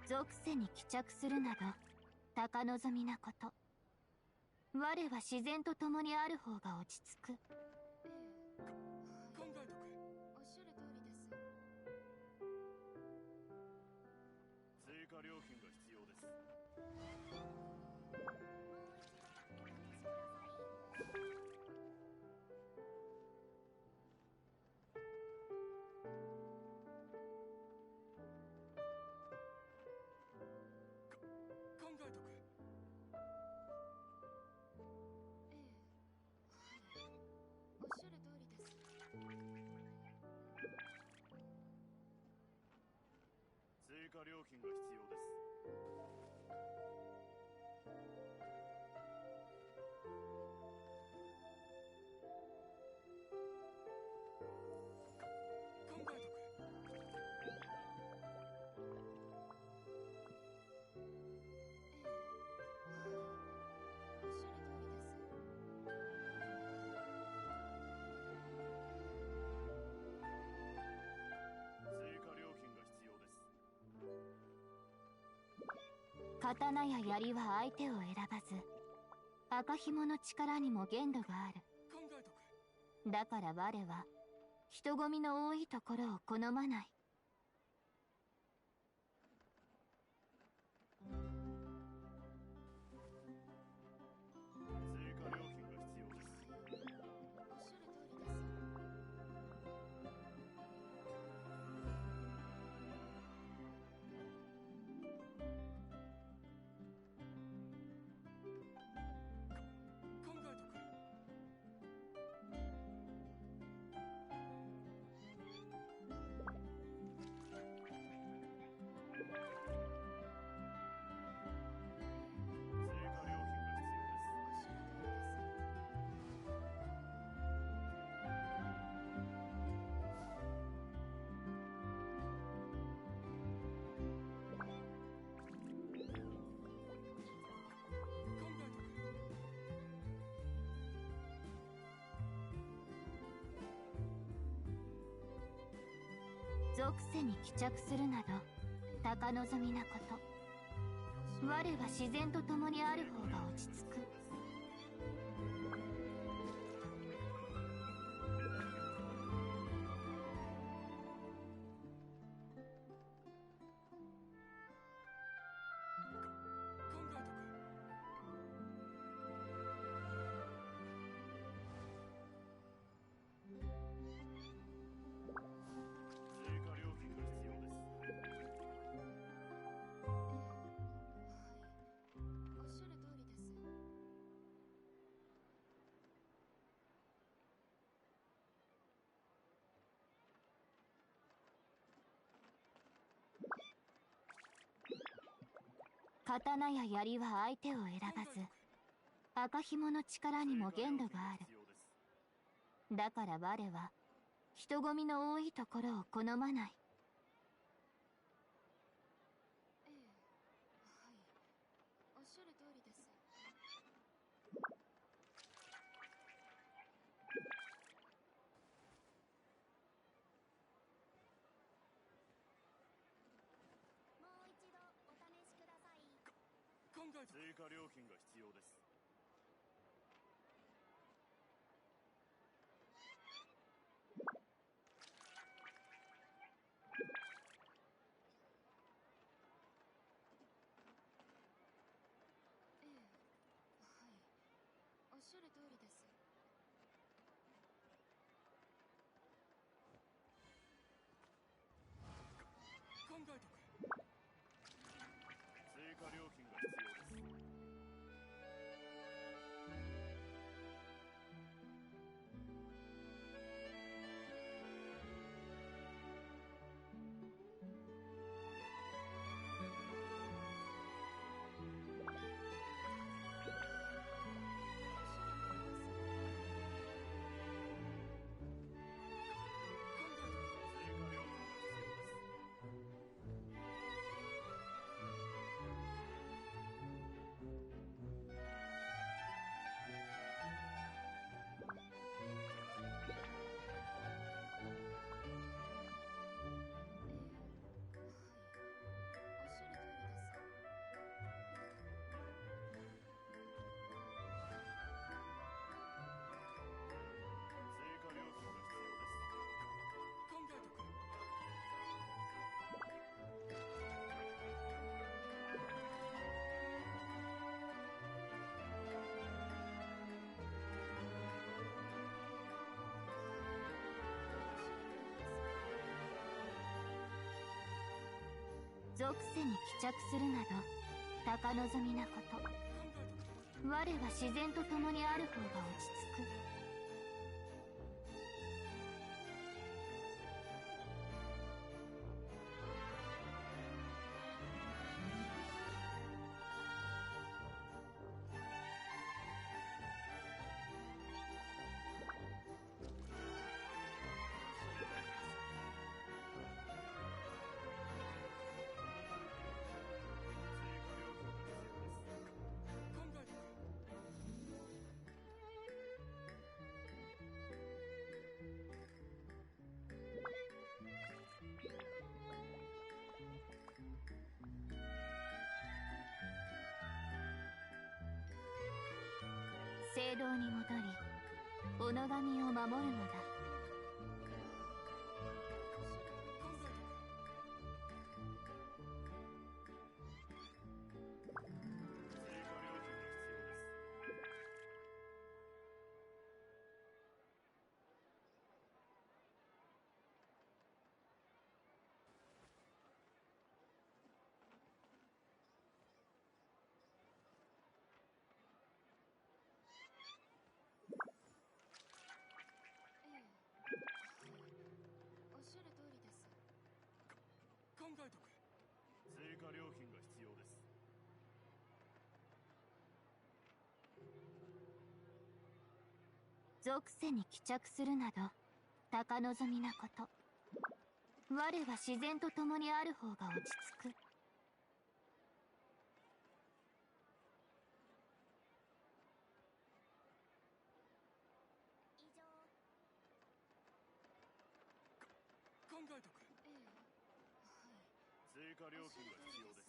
属性に帰着するなど高望みなこと。我は自然と共にある方が落ち着く。考えとく。おっしゃる通りです。追加料金が必要です。考えとく。おっしゃる通りです。追加料金が必要です。考えとく。おっしゃる通りです。追加料金が必要です。刀や槍は相手を選ばず、赤紐の力にも限度がある。考えとく。だから我は人混みの多いところを好まない。追加料金が必要です。おっしゃる通りです。考えとく。追加料金が必要です。おっしゃる通りです。考えとく。属性に帰着するなど高望みなこと。我は自然と共にある方が落ち着く。考えとく。追加料金が必要です。おっしゃる通りです。刀や槍は相手を選ばず、赤紐の力にも限度がある。追加料金が必要です。だから我は人混みの多いところを好まない。おっしゃる通りです。もう一度お試しください。考えとく。追加料金が必要です。おっしゃる通りです。考えとく。追加料金が必要です。おっしゃる通りです。属性に帰着するなど高望みなこと。我は自然と共にある方が落ち着く。聖堂に戻り小野神を守るのだ。おっしゃる通りです。考えとく。追加料金が必要です。属性に帰着するなど高望みなこと。我は自然と共にある方が落ち着く。以上。考えとく。追加料金が必要です。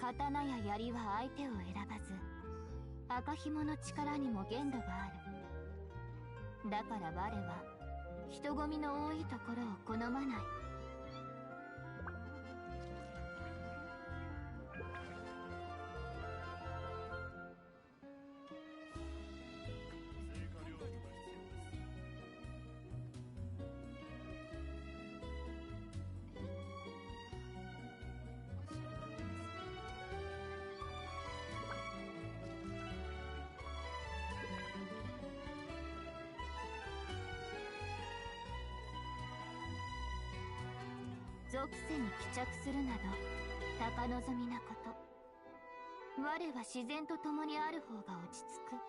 刀や槍は相手を選ばず、赤紐の力にも限度がある。だから我は人混みの多いところを好まない。属性に帰着するなど高望みなこと。我は自然と共にある方が落ち着く。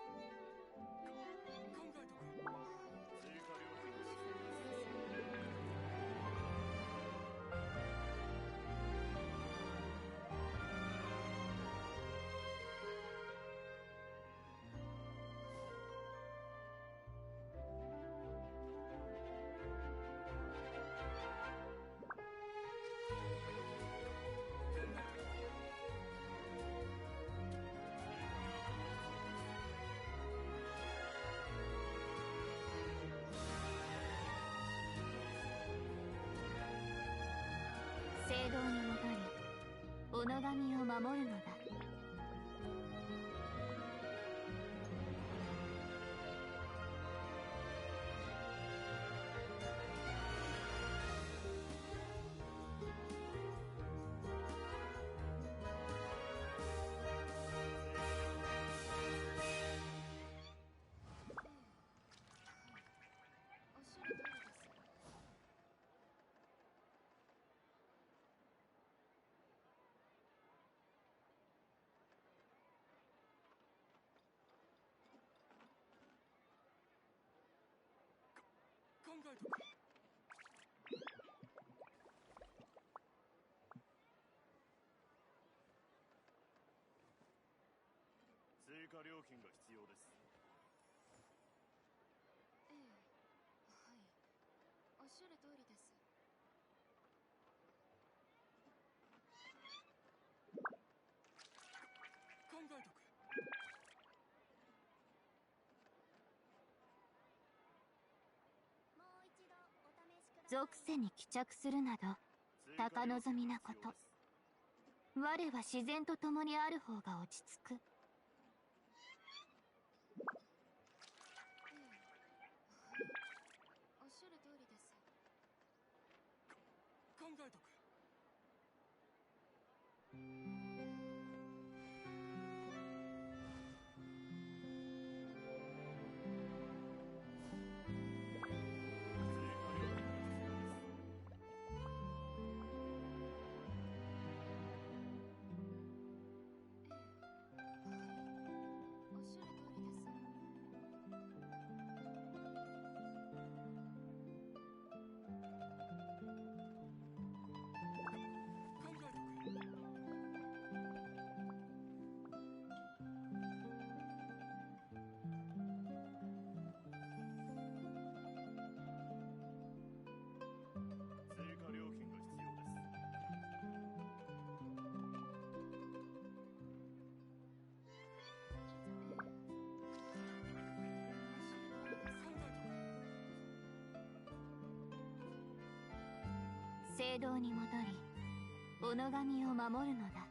聖堂に戻り小野神を守るのだ。おっしゃる通りです。考えとく。追加料金が必要です。おっしゃる通りです。考属性に帰着するなど高望みなこと。我は自然と共にある方が落ち着く。おっしゃる通りです。考えとく。おっしゃる通りです。考えとく。追加料金が必要です。聖堂に戻り小野神を守るのだ。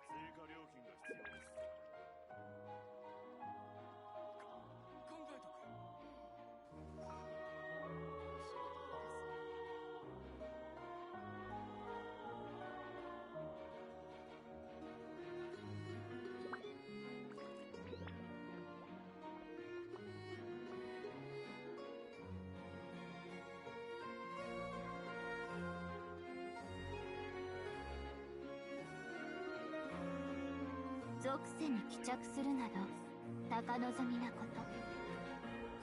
追加料金が必要です。考えとく。おっしゃる通りです。属性に帰着するなど高望みなこと。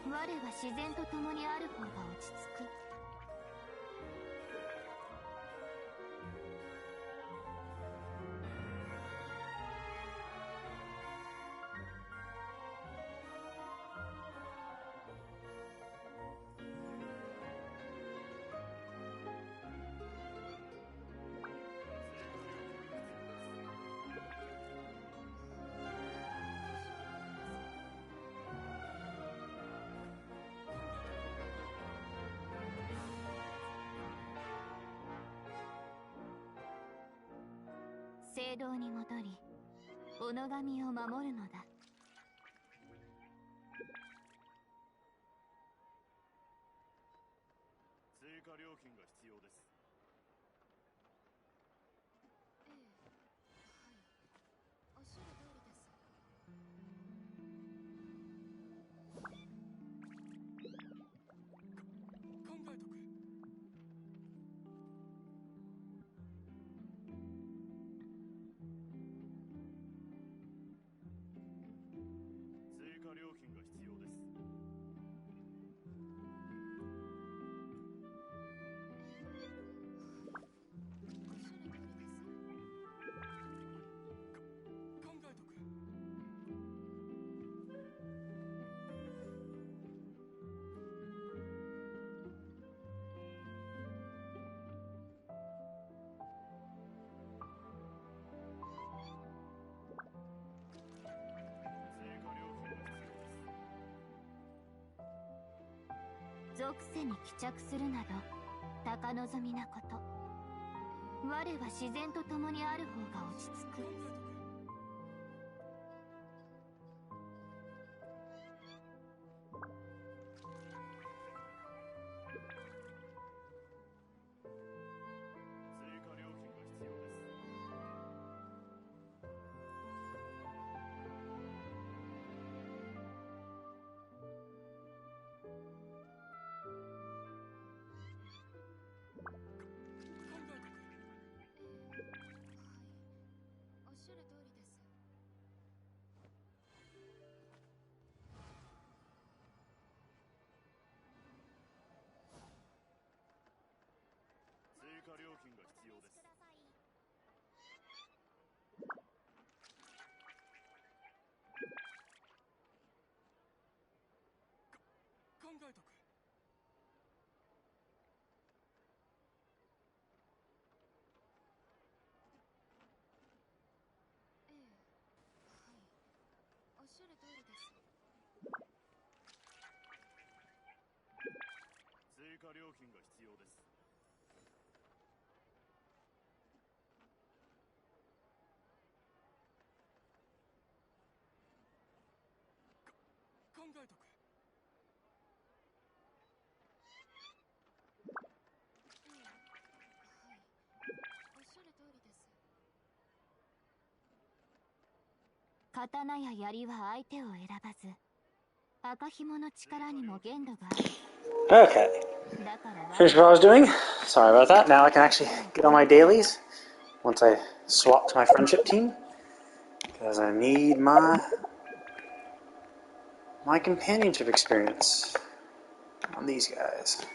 我は自然と共にある方が落ち着く。聖堂に戻り小野神を守るのだ。追加料金が必要です。おっしゃる通りです。考えとく。追加料金が必要です。おっしゃる通りです。考えとく。追加料金が必要です。属性に帰着するなど高望みなこと。我は自然と共にある方が落ち着く。追加料金が必要です。考えとく。おっしゃる通りです。追加料金が必要です。ください。考えとく。価料金が必要です。考えとく。おっしゃる通りです。刀や槍は相手を選ばず、赤紐の力にも限度がある。 Okay, だから我 finished what I was doing. Sorry about that. Now I can actually get on my dailies once I swap to my friendship team. Because I need my companionship experience on these guys.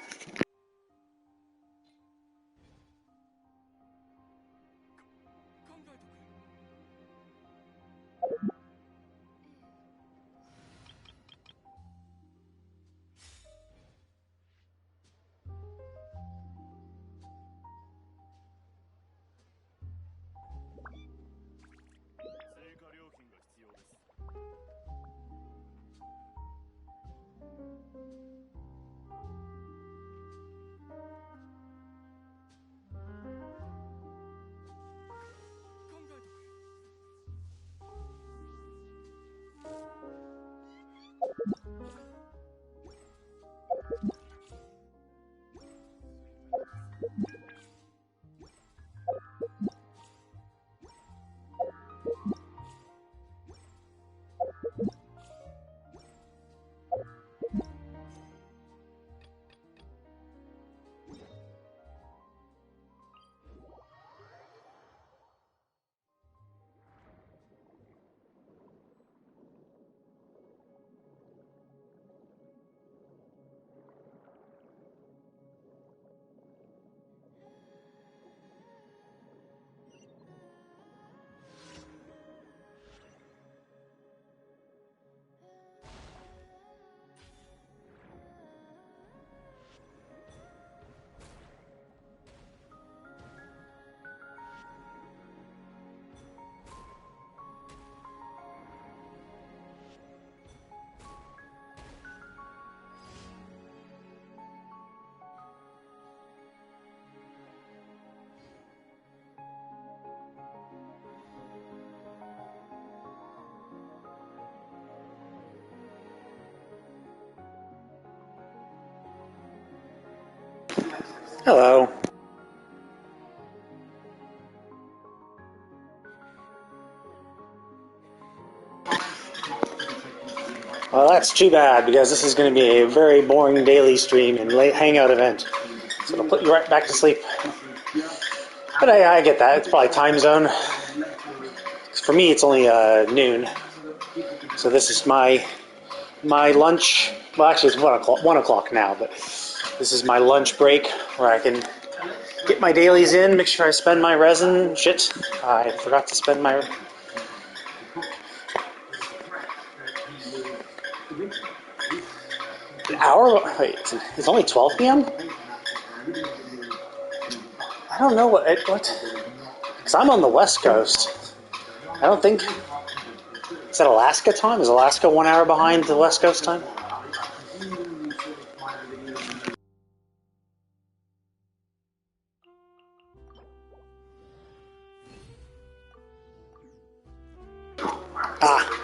Hello. Well, that's too bad, because this is going to be a very boring daily stream and late hangout event. So it'll put you right back to sleep. But I get that. It's probably time zone. For me, it's only noon. So this is my lunch. Well, actually, it's 1 o'clock now, but this is my lunch break where I can get my dailies in, make sure I spend my resin. Shit, I forgot to spend my... An hour? Wait, it's only 12 p.m.? I don't know what... Because I'm on the West Coast. I don't think... Is that Alaska time? Is Alaska 1 hour behind the West Coast time?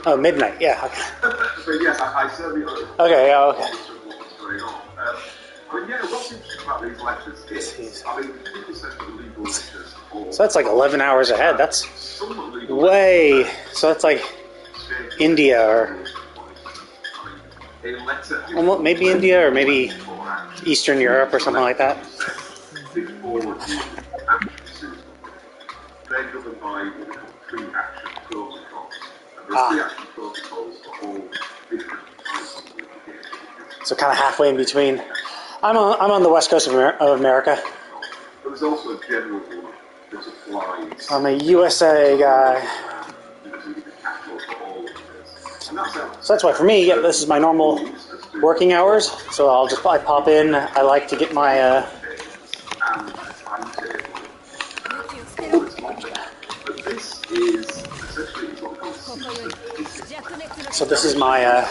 Oh, midnight, yeah, okay. So yes, I certainly Okay, yeah, okay. what's going on. But yeah, what's interesting about these lectures is, I mean, people say that legal lectures or... So that's like 11 hours ahead. That's way... So that's like India or... Well, maybe India or maybe Eastern Europe or something like that. They're governed by what we call pre-action protocols. And the pre-action protocols are all different types of litigation. So kind of halfway in between. I'm on the west coast of America. But there's also a general one that applies. I'm a USA guy. So that's why for me, yeah, this is my normal working hours. So I pop in. I like to get my So this is my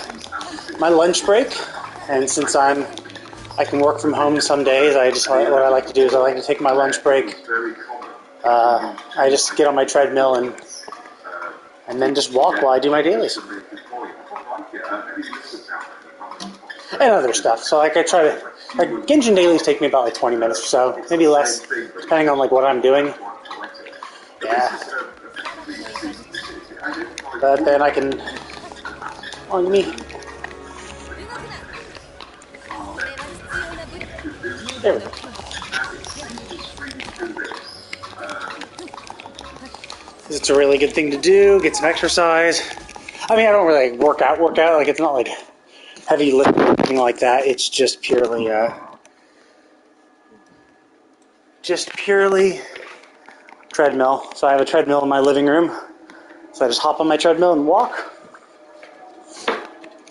my lunch break, and since I'm I can work from home some days. What I like to do is I like to take my lunch break. I just get on my treadmill and then just walk while I do my dailies. And other stuff. So like I try to, like Genshin dailies take me about like 20 minutes or so, maybe less, depending on like what I'm doing. Yeah. But then I can, on me. There we go. It's a really good thing to do, get some exercise. I mean, I don't really work out, like it's not like heavy lifting or anything like that. It's just purely treadmill. So I have a treadmill in my living room. So I just hop on my treadmill and walk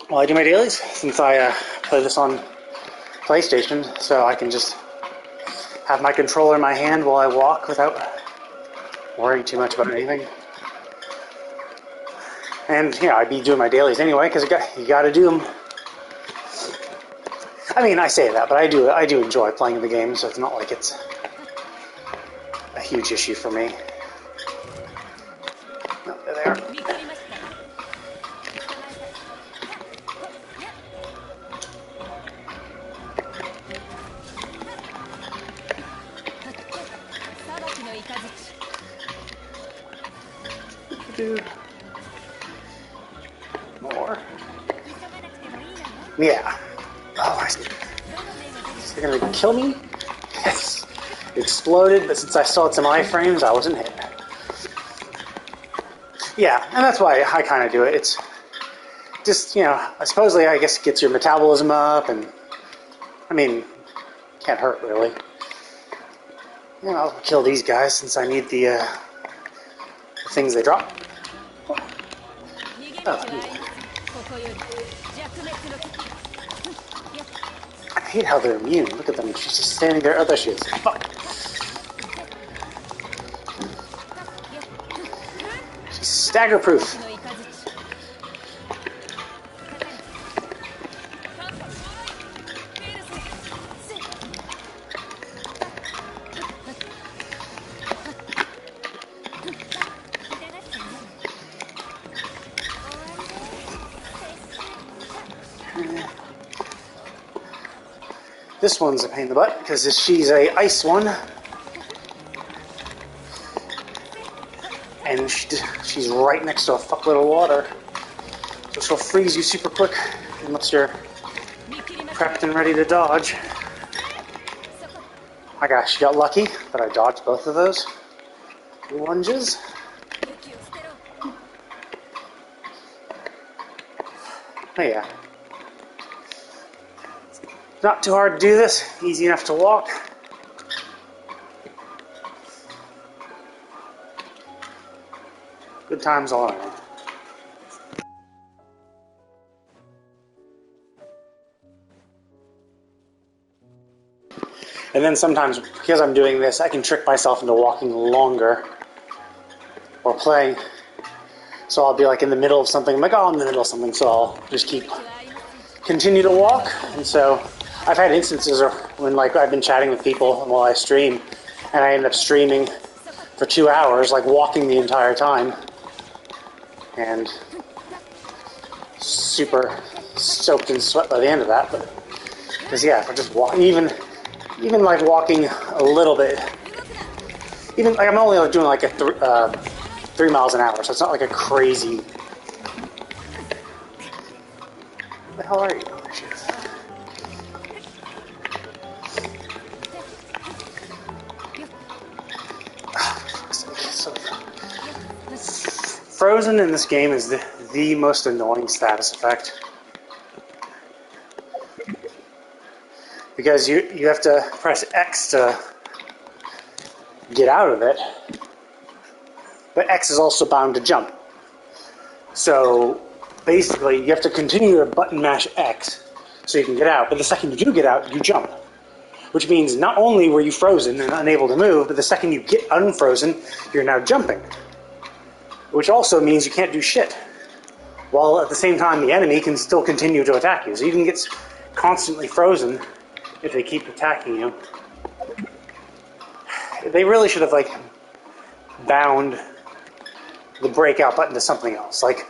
while I do my dailies, since I play this on PlayStation, so I can just have my controller in my hand while I walk without worrying too much about anything. And, you know, I'd be doing my dailies anyway, because you got to do them. I mean, I say that, but I do enjoy playing the game, so it's not like it's a huge issue for me. No, there they are. Dude. More. Yeah. Oh, I see. They're gonna kill me? Yes. It exploded, but since I saw it in my frames, I wasn't hit. Yeah, and that's why I kind of do it. It's just, you know, supposedly I guess it gets your metabolism up, and I mean, can't hurt really. You know, I'll kill these guys since I need the things they drop. Oh, I hate how they're immune. Look at them. She's just standing there. Oh, there she is. Fuck. She's stagger-proof. This one's a pain in the butt because she's a ice one, and she's right next to a fuckload of water, so she'll freeze you super quick unless you're prepped and ready to dodge. My gosh, she got lucky that I dodged both of those lunges. Oh yeah. Not too hard to do this, easy enough to walk. Good times all around. And then sometimes, because I'm doing this, I can trick myself into walking longer or playing. So I'll be like in the middle of something, I'm like, oh, I'm in the middle of something, so I'll just continue to walk. And so I've had instances when like I've been chatting with people while I stream, and I end up streaming for 2 hours, like walking the entire time, and super soaked in sweat by the end of that. But because yeah, if I just walk, even like walking a little bit, even like I'm only like doing like a 3 miles an hour, so it's not like a crazy. Where the hell are you? There she is. Frozen in this game is the most annoying status effect. Because you have to press X to get out of it. But X is also bound to jump. So basically you have to continue to button mash X so you can get out. But the second you do get out, you jump. Which means not only were you frozen and unable to move, but the second you get unfrozen, you're now jumping. Which also means you can't do shit. While at the same time the enemy can still continue to attack you. So you can get constantly frozen if they keep attacking you. They really should have like bound the breakout button to something else. Like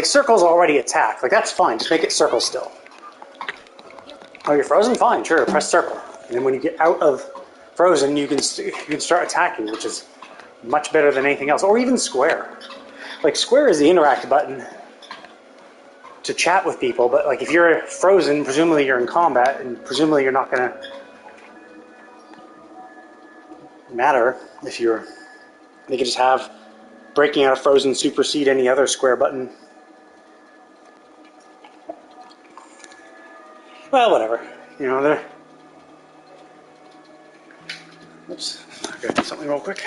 circles already attack. Like that's fine. Just make it circle still. Oh, you're frozen? Fine, sure. Press circle. And then when you get out of frozen, you can start attacking, which is much better than anything else. Or even square. Like square is the interact button to chat with people, but like if you're frozen, presumably you're in combat, and presumably you're not gonna matter if you're. They could just have breaking out of frozen supersede any other square button. Well, whatever. You know, they're. Oops, I gotta do something real quick.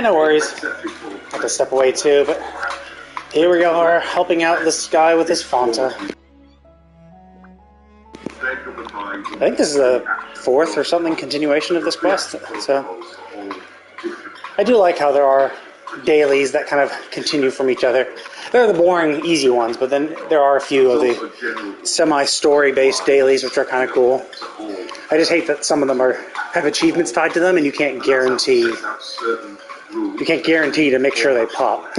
No worries. I have to step away too, but here we are helping out this guy with his Fanta. I think this is the fourth or something continuation of this quest, so I do like how there are dailies that kind of continue from each other. They're the boring, easy ones, but then there are a few of the semi-story-based dailies which are kind of cool. I just hate that some of them have achievements tied to them, and you can't guarantee to make sure they pop.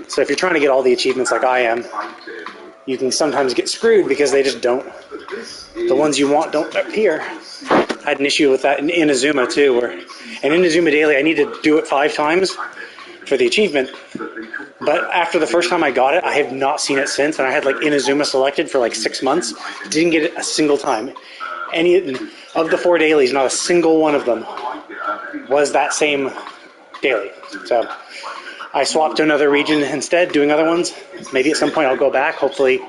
So if you're trying to get all the achievements like I am, you can sometimes get screwed because they just don't. The ones you want don't appear. I had an issue with that in Inazuma too, where in Inazuma Daily I needed to do it 5 times for the achievement. But after the first time I got it, I have not seen it since, and I had like Inazuma selected for like 6 months. Didn't get it a single time. Any of the 4 dailies, not a single one of them was that same daily. So I swapped to another region instead, doing other ones. Maybe at some point I'll go back. Hopefully,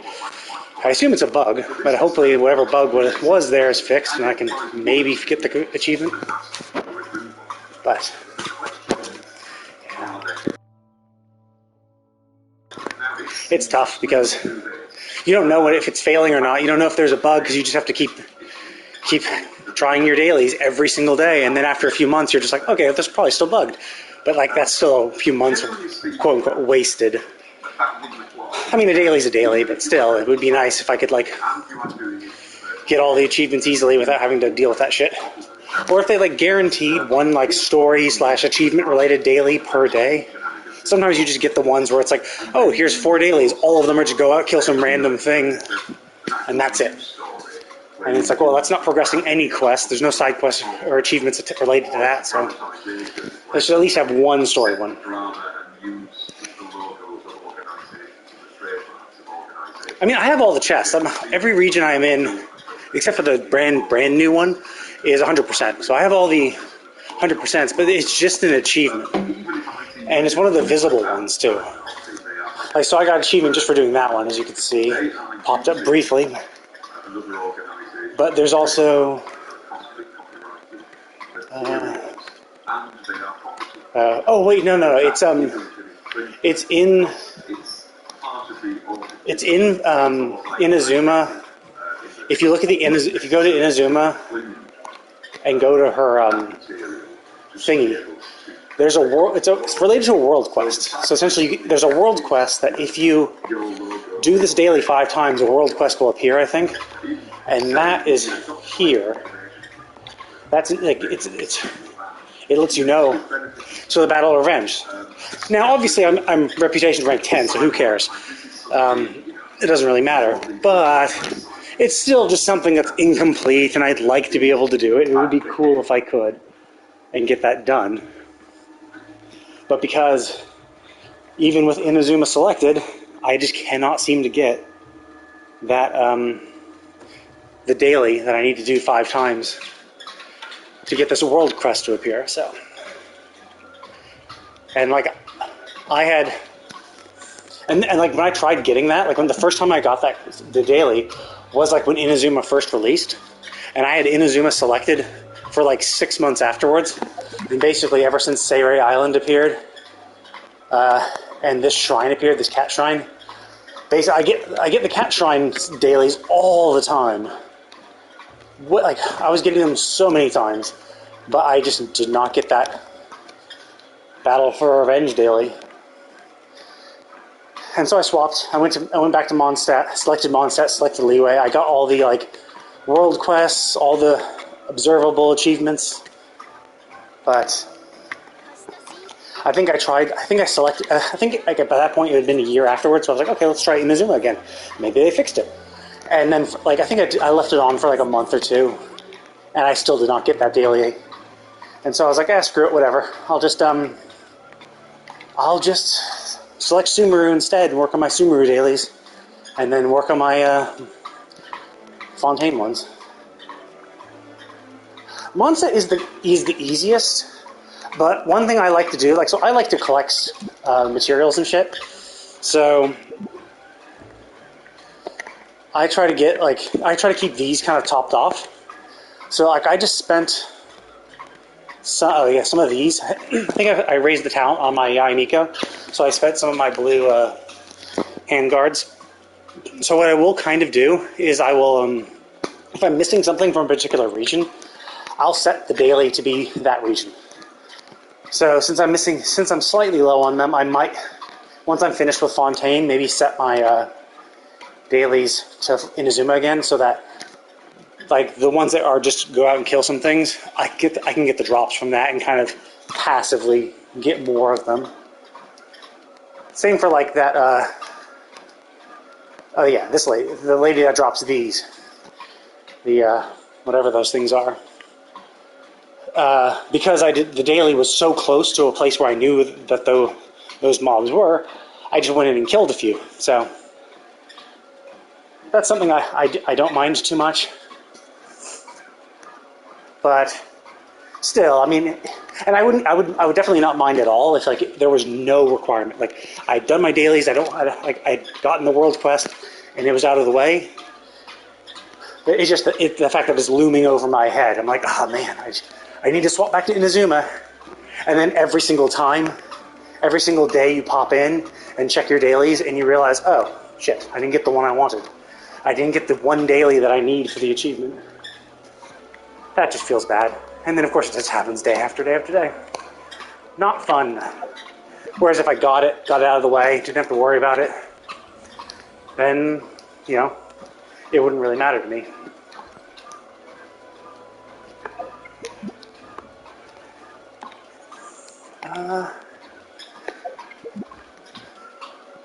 I assume it's a bug, but hopefully whatever bug was there is fixed, and I can maybe get the achievement. But it's tough because you don't know if it's failing or not. You don't know if there's a bug because you just have to keep trying your dailies every single day, and then after a few months you're just like, okay, this is probably still bugged. But like that's still a few months quote unquote wasted. I mean, a daily's a daily, but still, it would be nice if I could like get all the achievements easily without having to deal with that shit. Or if they like guaranteed one like story / achievement related daily per day. Sometimes you just get the ones where it's like, oh, here's 4 dailies. All of them are just go out, kill some random thing, and that's it. And it's like, well, that's not progressing any quest. There's no side quests or achievements related to that, so I should at least have one story one. I mean, I have all the chests. Every region I'm in, except for the brand new one, is 100%. So I have all the 100%, but it's just an achievement. And it's one of the visible ones, too. Like, so I got an achievement just for doing that one, as you can see. Popped up briefly. But there's also... oh, wait, no. It's in Inazuma. If you look at if you go to Inazuma and go to her thingy, there's a world. It's related to a world quest. So essentially, there's a world quest that if you do this daily 5 times, a world quest will appear, I think, and that is here. That's like it lets you know. So the Battle of Revenge. Now, obviously, I'm reputation rank 10, so who cares? It doesn't really matter, but it's still just something that's incomplete, and I'd like to be able to do it. It would be cool if I could and get that done. But because even with Inazuma selected, I just cannot seem to get that the daily that I need to do 5 times to get this world quest to appear. So, and like I had, and like when I tried getting that, like when the first time I got that the daily was like when Inazuma first released, and I had Inazuma selected for like 6 months afterwards, and basically ever since Seirai Island appeared, and this shrine appeared, this cat shrine. Basically, I get the cat shrine dailies all the time. Like I was getting them so many times, but I just did not get that Battle for Revenge daily. And so I swapped. I went back to Mondstadt, selected Leeway. I got all the like world quests, all the observable achievements, but I think I selected. I think like, by that point it had been a year afterwards. So I was like, okay, let's try Inazuma again. Maybe they fixed it. And then like I think I left it on for like a month or 2, and I still did not get that daily. And so I was like, screw it, whatever. I'll just select Sumeru instead and work on my Sumeru dailies, and then work on my Fontaine ones. Mondstadt is the easiest, but one thing I like to do, like, so I like to collect materials and shit. So I try to keep these kind of topped off. So like I just spent some of these. I think I raised the talent on my Yai Miko, so I spent some of my blue handguards. So what I will kind of do is I will, if I'm missing something from a particular region, I'll set the daily to be that region. So since I'm slightly low on them, I might, once I'm finished with Fontaine, maybe set my dailies to Inazuma again, so that like the ones that are just go out and kill some things, I can get the drops from that and kind of passively get more of them. Same for like that. Oh yeah, this lady, the lady that drops these, the whatever those things are. Because the daily was so close to a place where I knew that those mobs were. I just went in and killed a few. So that's something I don't mind too much. But still, I mean, and I would definitely not mind at all if like there was no requirement. Like I'd done my dailies, I'd gotten the world quest, and it was out of the way. It's just the fact that it's looming over my head. I'm like, oh man, I need to swap back to Inazuma. And then every single time, every single day you pop in and check your dailies and you realize, oh shit, I didn't get the one I wanted. I didn't get the one daily that I need for the achievement. That just feels bad. And then of course it just happens day after day after day. Not fun. Whereas if I got it out of the way, didn't have to worry about it, then, you know, it wouldn't really matter to me.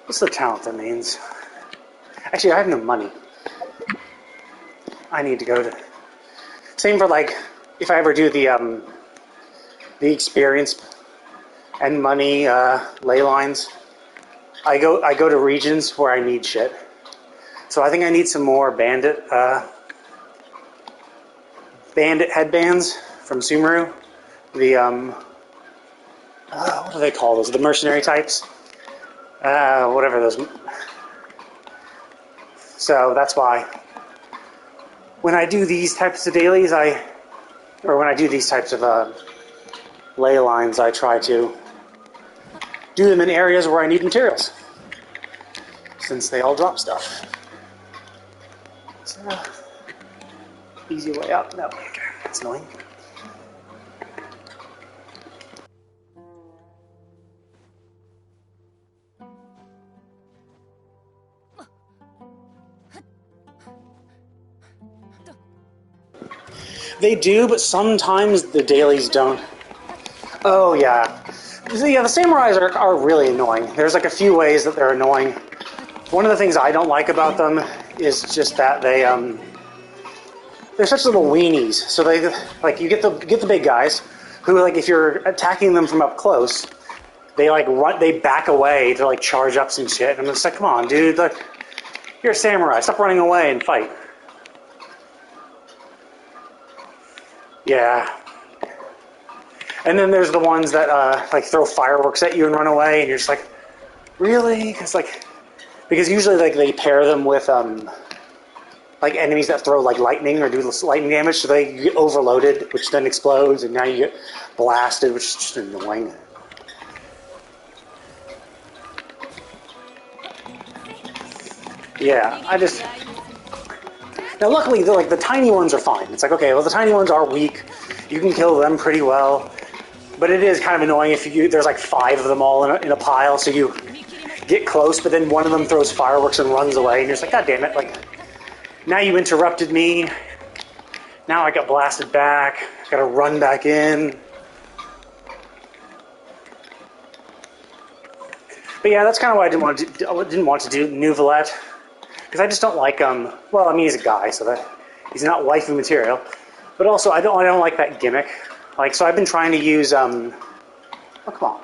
What's the talent that means? Actually, I have no money. I need to go to... Same for like, if I ever do the experience and money ley lines, I go to regions where I need shit. So I think I need some more bandit headbands from Sumeru. The what do they call those? The mercenary types. Whatever those. So that's why when I do these types of dailies, when I do these types of ley lines, I try to do them in areas where I need materials, since they all drop stuff. So, easy way out. No, okay, that's annoying. They do, but sometimes the dailies don't. Oh yeah. Yeah, the samurais are really annoying. There's like a few ways that they're annoying. One of the things I don't like about them is just that they're such little weenies. So they like you get the big guys who like if you're attacking them from up close, they back away to like charge up some shit. And I'm just like, come on, dude, like you're a samurai, stop running away and fight. Yeah. And then there's the ones that like throw fireworks at you and run away, and you're just like, really? Because usually like they pair them with like enemies that throw like lightning or do lightning damage, so they get overloaded, which then explodes, and now you get blasted, which is just annoying. Yeah, now luckily the tiny ones are fine. It's like, okay, well the tiny ones are weak. You can kill them pretty well. But it is kind of annoying if there's like 5 of them all in a pile, so you get close, but then one of them throws fireworks and runs away, and you're just like, God damn it, like, now you interrupted me, now I got blasted back, gotta run back in. But yeah, that's kind of why I didn't want to do Nouvelette, because I just don't like, well, I mean, he's a guy, so that he's not waifu material, but also I don't like that gimmick. Like, so I've been trying to use, oh, come on.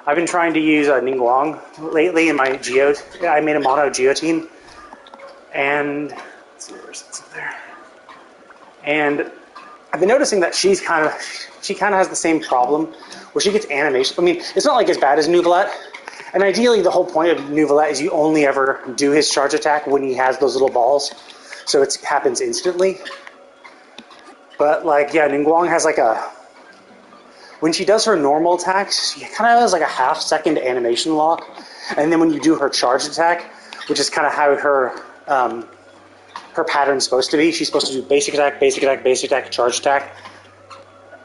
I've been trying to use Ningguang lately in my Geo. I made a mono Geo team. And, let's see, where's it there? And I've been noticing that she kind of has the same problem where she gets animation. I mean, it's not like as bad as Nouvelette. And ideally, the whole point of Nouvelette is you only ever do his charge attack when he has those little balls. So it happens instantly. But, like, yeah, Ningguang has, like, when she does her normal attacks, she kind of has, like, a half-second animation lock. And then when you do her charge attack, which is kind of how her pattern's supposed to be, she's supposed to do basic attack, basic attack, basic attack, charge attack,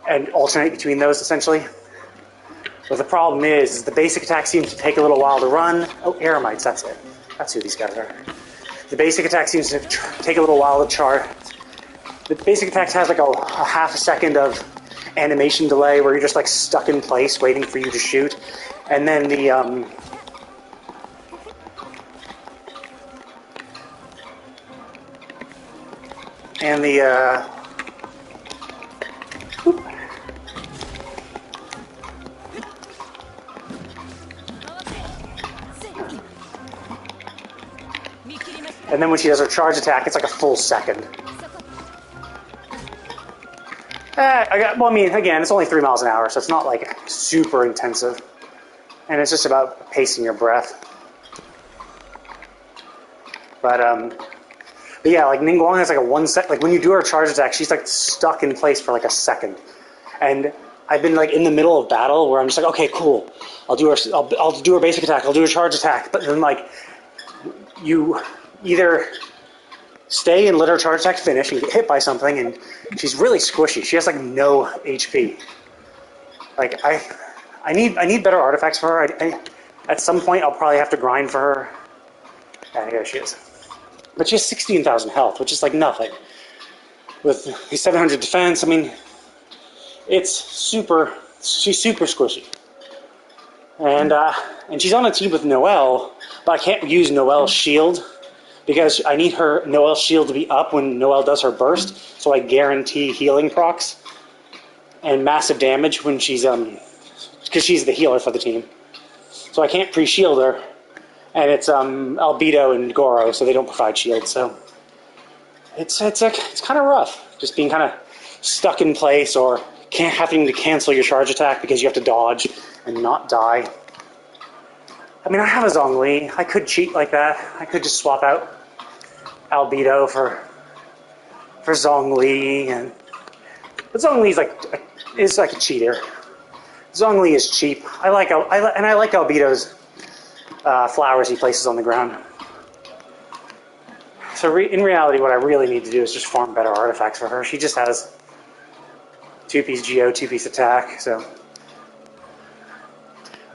and alternate between those, essentially. But the problem is the basic attack seems to take a little while to run. Oh, Eremites, that's it. That's who these guys are. The basic attack seems to take a little while to charge. The basic attack has like a half a second of animation delay where you're just like stuck in place waiting for you to shoot. And then the And then when she does her charge attack, it's like a full second. Well, I mean, again, it's only 3 miles an hour, so it's not like super intensive. And it's just about pacing your breath. But yeah, like Ningguang has like a 1 sec. Like when you do her charge attack, she's like stuck in place for like a second. And I've been like in the middle of battle where I'm just like, okay, cool. I'll do her basic attack. I'll do her charge attack. But then like you either stay and let her charge attack finish and get hit by something, and she's really squishy. She has like no HP. Like I need better artifacts for her. At some point I'll probably have to grind for her. Yeah, here she is. But she has 16,000 health, which is like nothing. With 700 defense, I mean, she's super squishy. And she's on a team with Noelle, but I can't use Noelle's shield because I need her Noelle's shield to be up when Noelle does her burst, so I guarantee healing procs and massive damage when she's because she's the healer for the team. So I can't pre-shield her, and it's Albedo and Goro, so they don't provide shields. So it's kind of rough, just being kind of stuck in place or having to cancel your charge attack because you have to dodge and not die. I mean, I have a Zhongli. I could cheat like that. I could just swap out Albedo for Zhongli, but Zhongli is like a cheater. Zhongli is cheap. I like Albedo's flowers he places on the ground. So in reality, what I really need to do is just farm better artifacts for her. She just has 2-piece Geo, 2-piece attack, so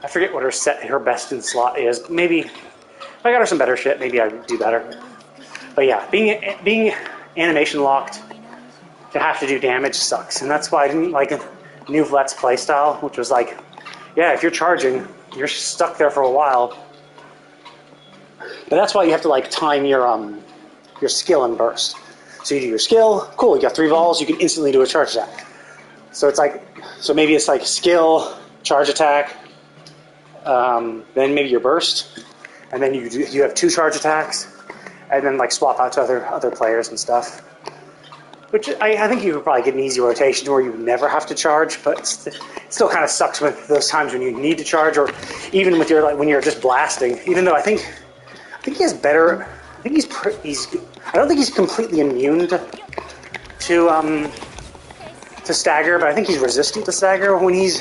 I forget what her best in slot is. Maybe if I got her some better shit, maybe I'd do better. But yeah, being animation locked to have to do damage sucks, and that's why I didn't like New Vlet's playstyle, which was like, yeah, if you're charging, you're stuck there for a while. But that's why you have to like time your skill and burst. So you do your skill, cool, you got 3 balls, you can instantly do a charge attack. So it's like, so maybe it's like skill, charge attack, then maybe your burst, and then you have 2 charge attacks, and then like swap out to other players and stuff. Which I think you could probably get an easy rotation where you never have to charge, but it still kind of sucks with those times when you need to charge, or even with when you're just blasting. Even though I think he has better. I think I don't think he's completely immune to stagger, but I think he's resistant to stagger when he's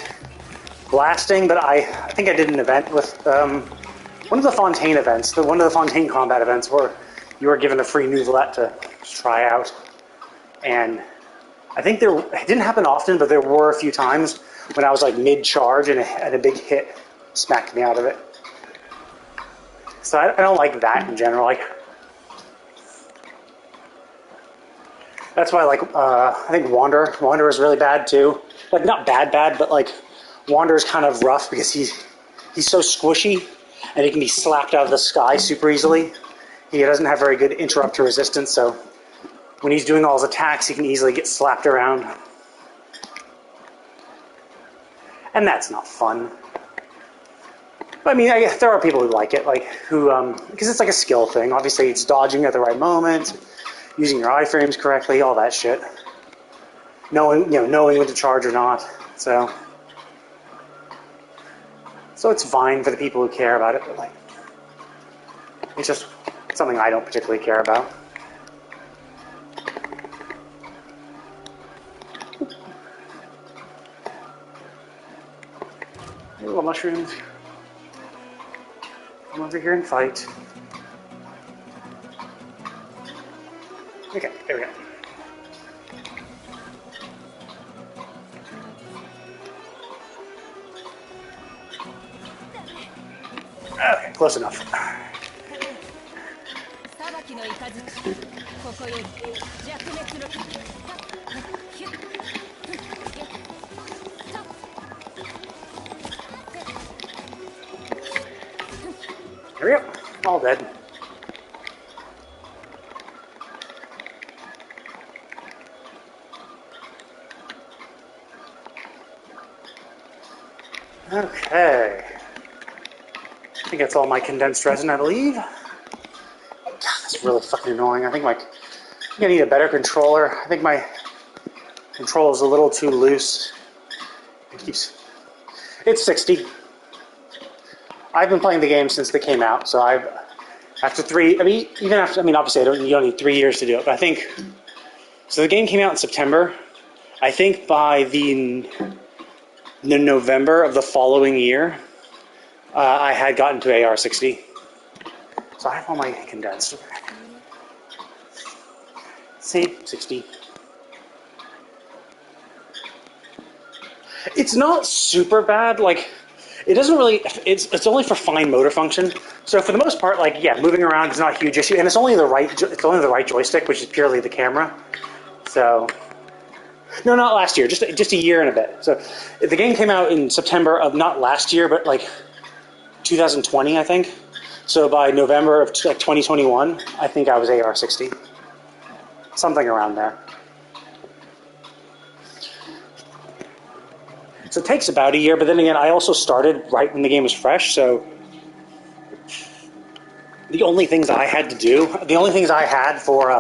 blasting. But I think I did an event with one of the Fontaine events, one of the Fontaine combat events, where you were given a free Nouvellette to try out. And I think it didn't happen often, but there were a few times when I was like mid-charge and a big hit smacked me out of it. So I don't like that in general. Like that's why I think Wander is really bad too. Like not bad, but like Wander is kind of rough because he's so squishy and he can be slapped out of the sky super easily. He doesn't have very good interrupt to resistance, so when he's doing all his attacks, he can easily get slapped around. And that's not fun. But I mean, I guess there are people who like it, because it's like a skill thing. Obviously, it's dodging at the right moment, using your iframes correctly, all that shit. Knowing when to charge or not. So it's fine for the people who care about it, but it's just something I don't particularly care about. Little mushrooms. Come over here and fight. Okay, there we go. Okay, close enough. There we go. All dead. Okay. I think that's all my condensed resin, I believe. really fucking annoying. I think I need a better controller. I think my control is a little too loose. It's 60. I've been playing the game since they came out, so after 3, obviously you don't need 3 years to do it, but I think, so the game came out in September. I think by the November of the following year, I had gotten to AR60. So I have all my condensed. See, 60. It's not super bad. Like, it doesn't really. It's only for fine motor function. So for the most part, like, yeah, moving around is not a huge issue, and it's only the right joystick, which is purely the camera. So, no, not last year. Just a year and a bit. So the game came out in September of not last year, but like 2020, I think. So by November of 2021, I think I was AR60. Something around there. So it takes about a year, but then again, I also started right when the game was fresh, so the only things I had for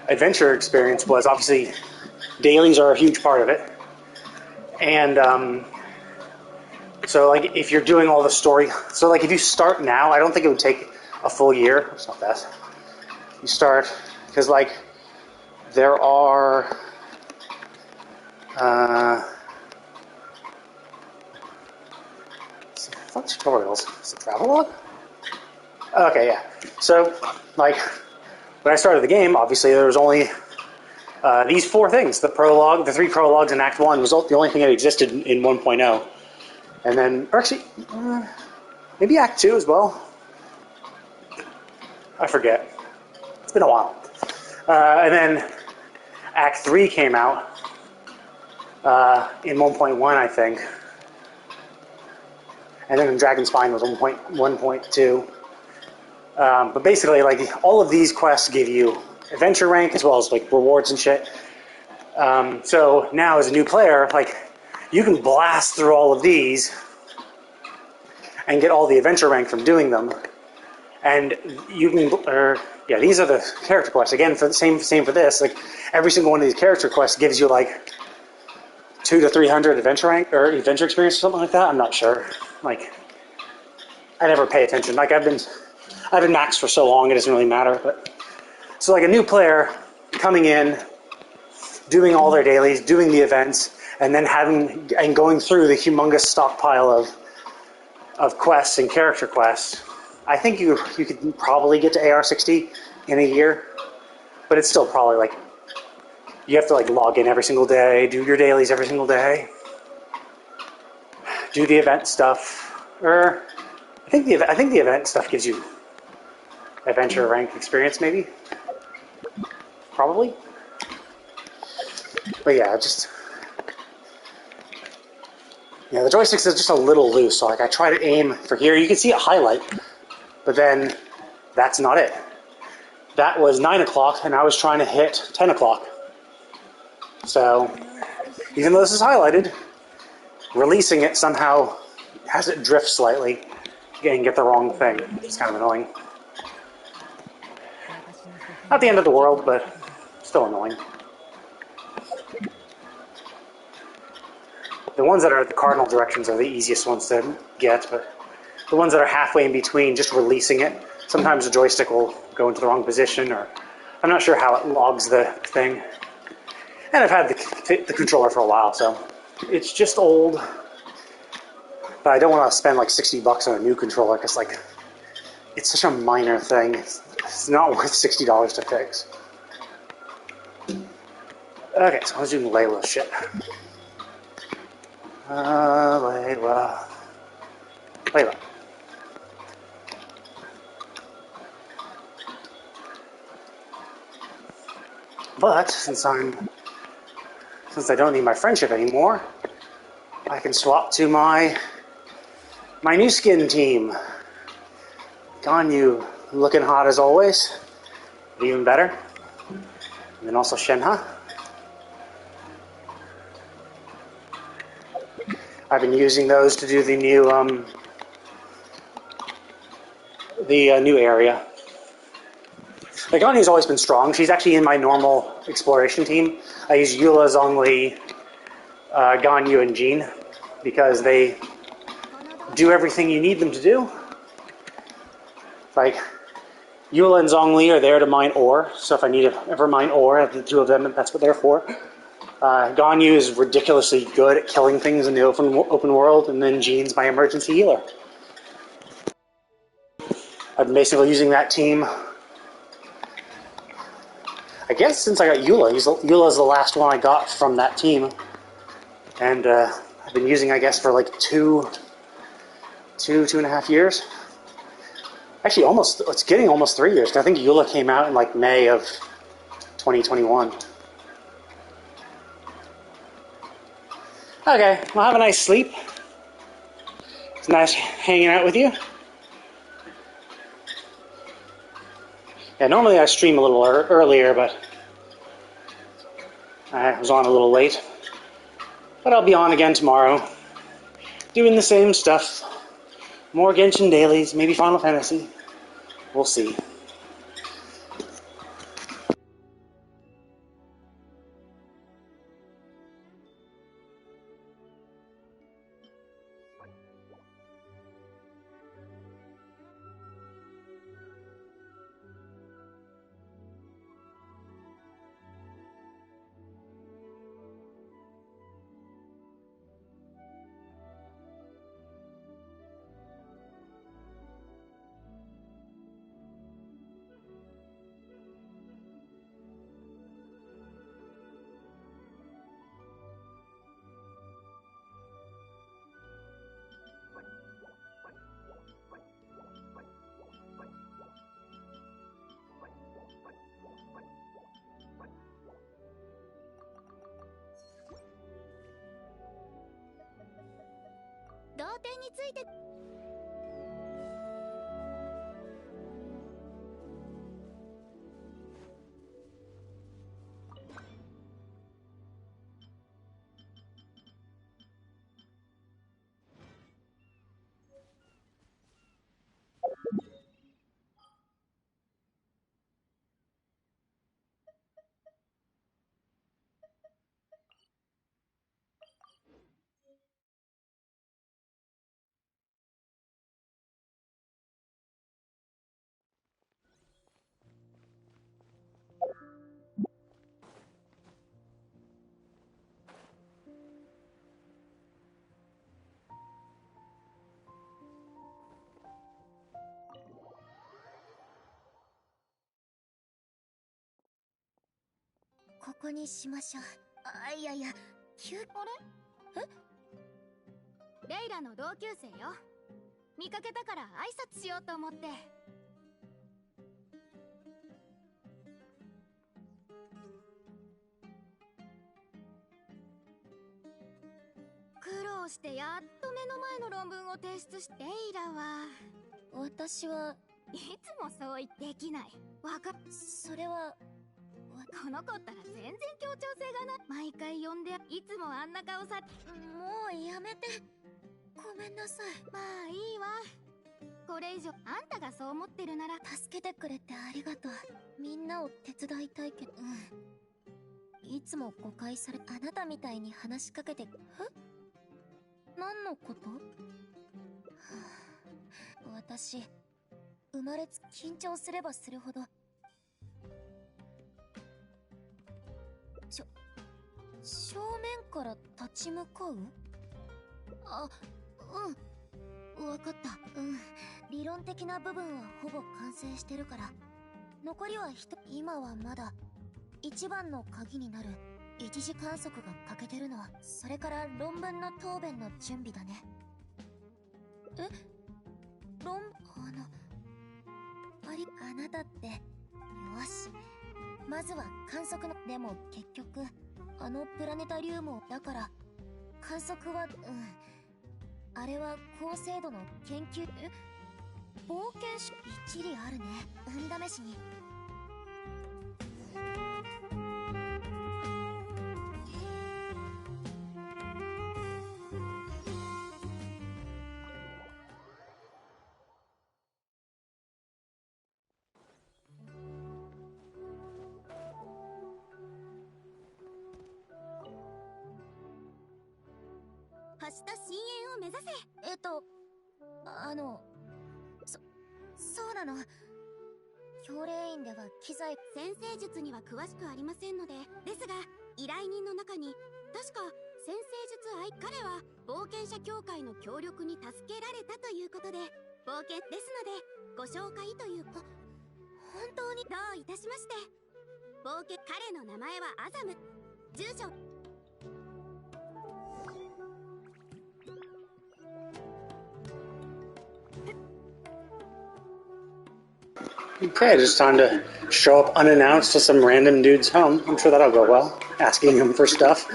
adventure experience was obviously dailies are a huge part of it. And so like if you're doing all the story, so like if you start now, I don't think it would take a full year. It's not that. You start, because like there are what tutorials? Is it travelogue? Okay, yeah. So, like, when I started the game, obviously there was only these 4 things. The 3 prologues in Act 1 was the only thing that existed in 1.0. And then, or actually, maybe Act 2 as well. I forget. It's been a while. And then Act 3 came out in 1.1, I think. And then Dragon Spine was 1.2. But basically, like, all of these quests give you adventure rank as well as like rewards and shit. So now as a new player, like, you can blast through all of these and get all the adventure rank from doing them. And you can, these are the character quests. Again, for the same for this. Like, every single one of these character quests gives you like 200 to 300 adventure rank or adventure experience or something like that. I'm not sure. Like, I never pay attention. Like, I've been maxed for so long, it doesn't really matter. But so like a new player coming in, doing all their dailies, doing the events, and then going through the humongous stockpile of quests and character quests, I think you could probably get to AR60 in a year, but it's still probably like you have to like log in every single day, do your dailies every single day, do the event stuff. Or I think the event stuff gives you adventure rank experience, maybe, probably. But yeah, the joysticks is just a little loose. So like I try to aim for here, you can see a highlight, but then that's not it. That was 9 o'clock, and I was trying to hit 10 o'clock. So even though this is highlighted, releasing it somehow has it drift slightly and get the wrong thing. It's kind of annoying. Not the end of the world, but still annoying. The ones that are the cardinal directions are the easiest ones to get, but the ones that are halfway in between, just releasing it, sometimes the joystick will go into the wrong position, or I'm not sure how it logs the thing. And I've had the controller for a while, so it's just old. But I don't want to spend like $60 on a new controller, because like it's such a minor thing. It's not worth $60 to fix. Okay, so I was doing Layla shit. Layla. But since I don't need my friendship anymore, I can swap to my new skin team. Ganyu, looking hot as always, but even better. And then also Shenhe. I've been using those to do the new new area. Like, Ganya's always been strong. She's actually in my normal exploration team. I use Eula, Zhongli, Ganyu, and Jean because they do everything you need them to do. Like, Eula and Zhongli are there to mine ore, so if I need to ever mine ore, I have the two of them, that's what they're for. Ganyu is ridiculously good at killing things in the open world, and then Jean's my emergency healer. I've been basically using that team, I guess, since I got Eula. Eula's the last one I got from that team. And I've been using, I guess, for like two and a half years. Actually, it's getting almost 3 years. I think Eula came out in like May of 2021. Okay, well, have a nice sleep. It's nice hanging out with you. Yeah, normally I stream a little earlier, but I was on a little late. But I'll be on again tomorrow, doing the same stuff. More Genshin dailies, maybe Final Fantasy. We'll see.同点についてここにしましょう。いやいや、あれ？レイラの同級生よ。見かけたから挨拶しようと思って。苦労してやっと目の前の論文を提出して。レイラは私はいつもそう言ってできない。それはこの子ったら全然協調性がない。毎回呼んでいつもあんな顔さ。もうやめて。ごめんなさい。まあいいわ。これ以上あんたがそう思ってるなら。助けてくれてありがとう。みんなを手伝いたいけど。いつも誤解され。あなたみたいに話しかけて。何のこと？私生まれつ緊張すればするほど正面から立ち向かう？わかった。理論的な部分はほぼ完成してるから、残りは今はまだ一番の鍵になる一次観測が欠けてるの。それから論文の答弁の準備だね。あなたって。よし、まずは観測の。でも結局プラネタリウムだから観測はあれは高精度の研究。冒険し一理あるね。運試しに。そうなの。教令員では機材先生術には詳しくありませんので、ですが依頼人の中に確か先生術彼は冒険者協会の協力に助けられたということで、冒険ですのでご紹介という本当にどういたしまして。冒険彼の名前はアザム、住所Okay, just time to show up unannounced to some random dude's home. I'm sure that'll go well. Asking him for stuff.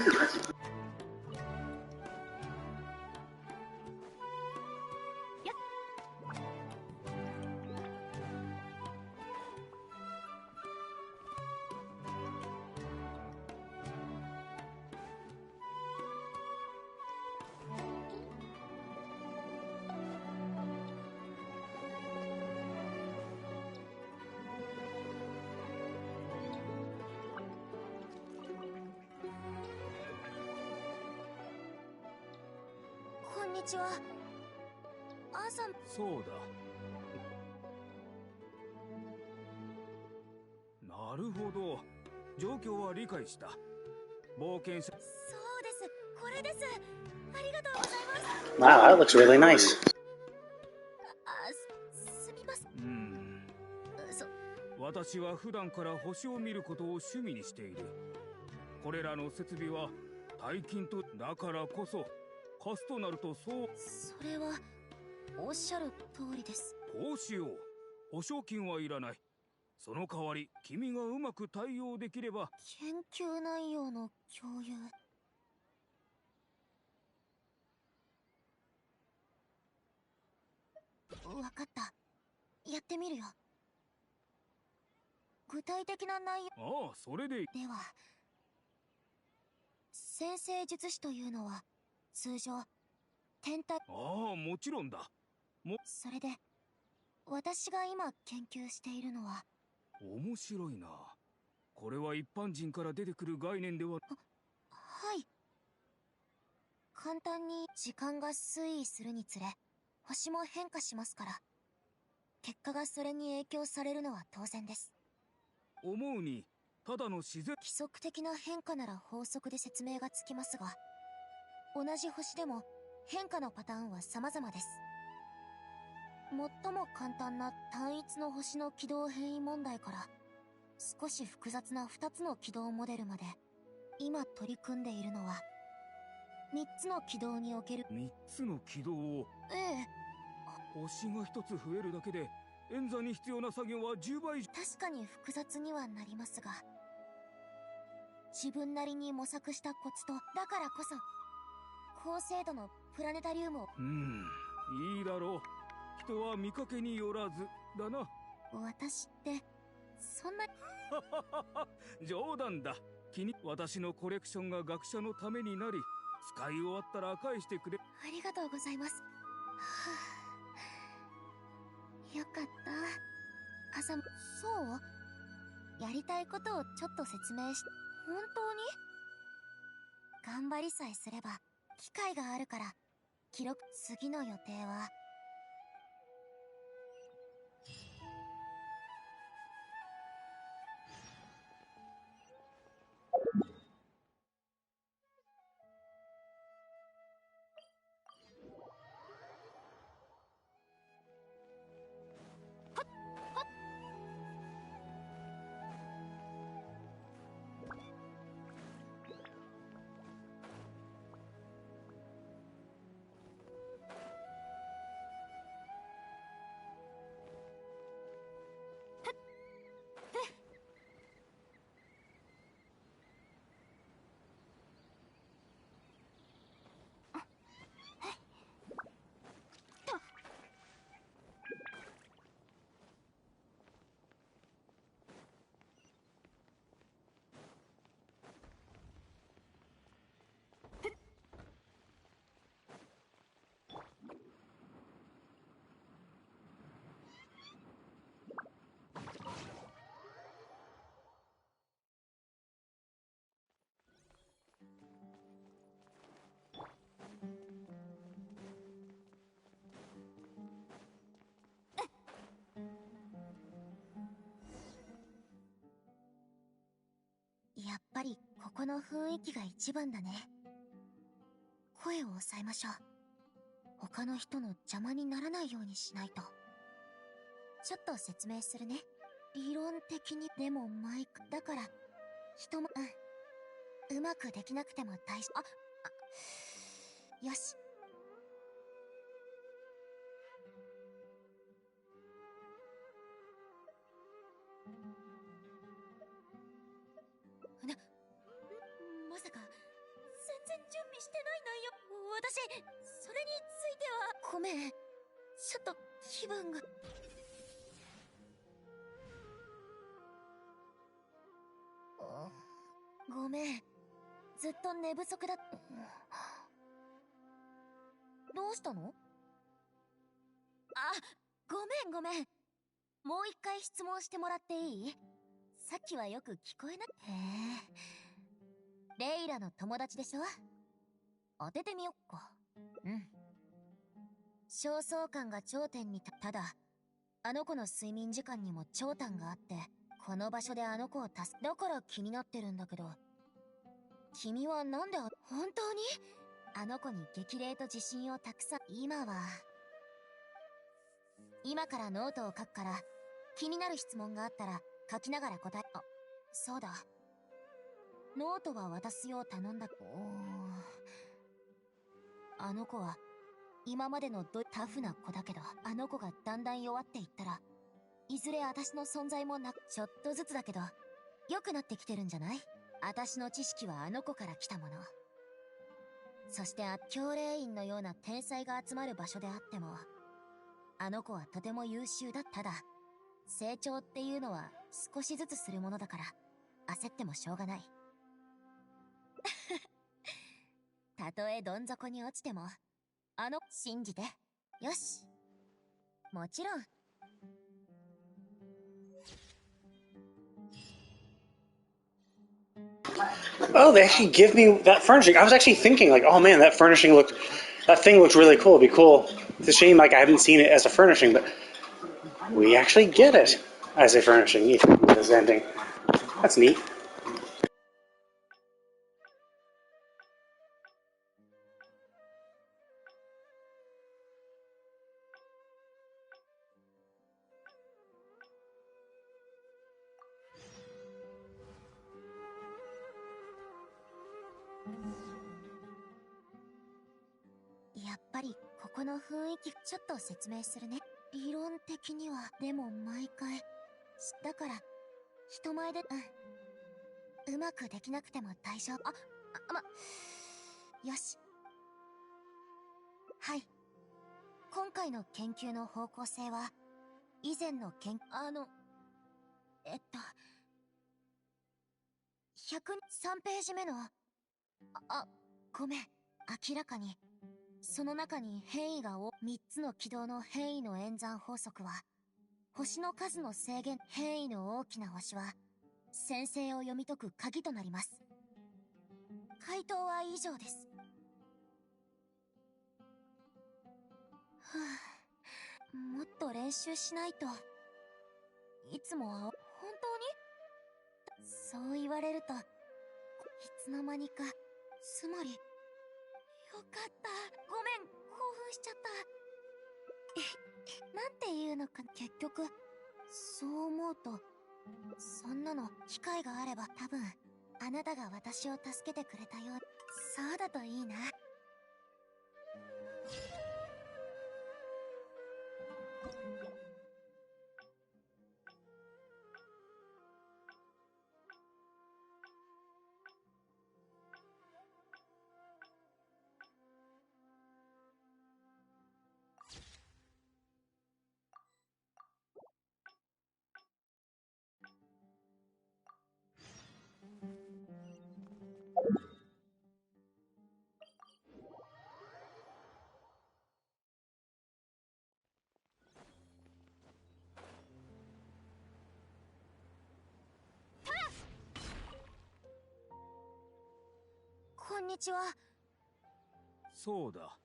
そうだ。なるほど。状況は理解した。冒険者。そうです。これです。ありがとうございます。Wow, that looks really nice. すみません。私は普段から星を見ることを趣味にしている。これらの設備は大金とだからこそ貸すとなるとそう。それはおっしゃる通りです。こうしよう。保証金はいらない。その代わり君がうまく対応できれば。研究内容の共有。わかった。やってみるよ。具体的な内容。ああ、それでいい。では、先生術師というのは通常天体。ああ、もちろんだ。それで私が今研究しているのは。面白いな。これは一般人から出てくる概念では。はい。簡単に時間が推移するにつれ星も変化しますから、結果がそれに影響されるのは当然です。思うにただの自然。規則的な変化なら法則で説明がつきますが、同じ星でも変化のパターンは様々です。最も簡単な単一の星の軌道変異問題から少し複雑な2つの軌道モデルまで、今取り組んでいるのは3つの軌道における。3つの軌道を。ええ。星が1つ増えるだけで演算に必要な作業は10倍以上。確かに複雑にはなりますが、自分なりに模索したコツと、だからこそ高精度のプラネタリウムを。いいだろう。人は見かけによらずだな。私ってそんな。冗談だ。私のコレクションが学者のためになり、使い終わったら返してくれ。ありがとうございます。はあ、よかった。朝も。そうやりたいことをちょっと説明し。本当に頑張りさえすれば機会があるから。記録。次の予定は。この雰囲気が一番だね。声を抑えましょう。他の人の邪魔にならないようにしないと。ちょっと説明するね。理論的に、でもマイクだから人もうまくできなくても大丈夫。よし。まさか全然準備してない内容。私それについてはごめん、ちょっと気分が。ごめん、ずっと寝不足だ。どうしたの？ごめん。もう一回質問してもらっていい？さっきはよく聞こえな。レイラの友達でしょ？当ててみよっか。焦燥感が頂点にただ、あの子の睡眠時間にも長短があって、この場所であの子をだから気になってるんだけど、君はなんで本当にあの子に激励と自信をたくさん。今からノートを書くから、気になる質問があったら書きながら答え。そうだ、ノートは渡すよう頼んだ。あの子は今までのタフな子だけど、あの子がだんだん弱っていったら、いずれ私の存在もちょっとずつだけど良くなってきてるんじゃない？私の知識はあの子から来たもの。そして教霊院のような天才が集まる場所であっても、あの子はとても優秀だ。ただ成長っていうのは少しずつするものだから、焦ってもしょうがない。たとえどん底に落ちても信じて。よし、もちろん。Oh, they actually give me that furnishing. I was actually thinking, like, oh man, that thing looked really cool. It'd be cool. It's a shame, like, I haven't seen it as a furnishing, but we actually get it as a furnishing, even with this ending. That's neat. .やっぱりここの雰囲気、ちょっと説明するね。理論的には、でも毎回だから人前でうまくできなくても大丈夫。よし。はい、今回の研究の方向性は以前の3ページ目のごめん、明らかにその中に変異が3つの軌道の変異の演算法則は、星の数の制限。変異の大きな星は先生を読み解く鍵となります。回答は以上です。もっと練習しないと。いつもは本当にそう言われると、いつの間にか。つまりよかった。ごめん、興奮しちゃった。なんていうのか。結局そう思うと、そんなの機会があれば多分あなたが私を助けてくれたよう。そうだといいな。こんにちは。そうだ。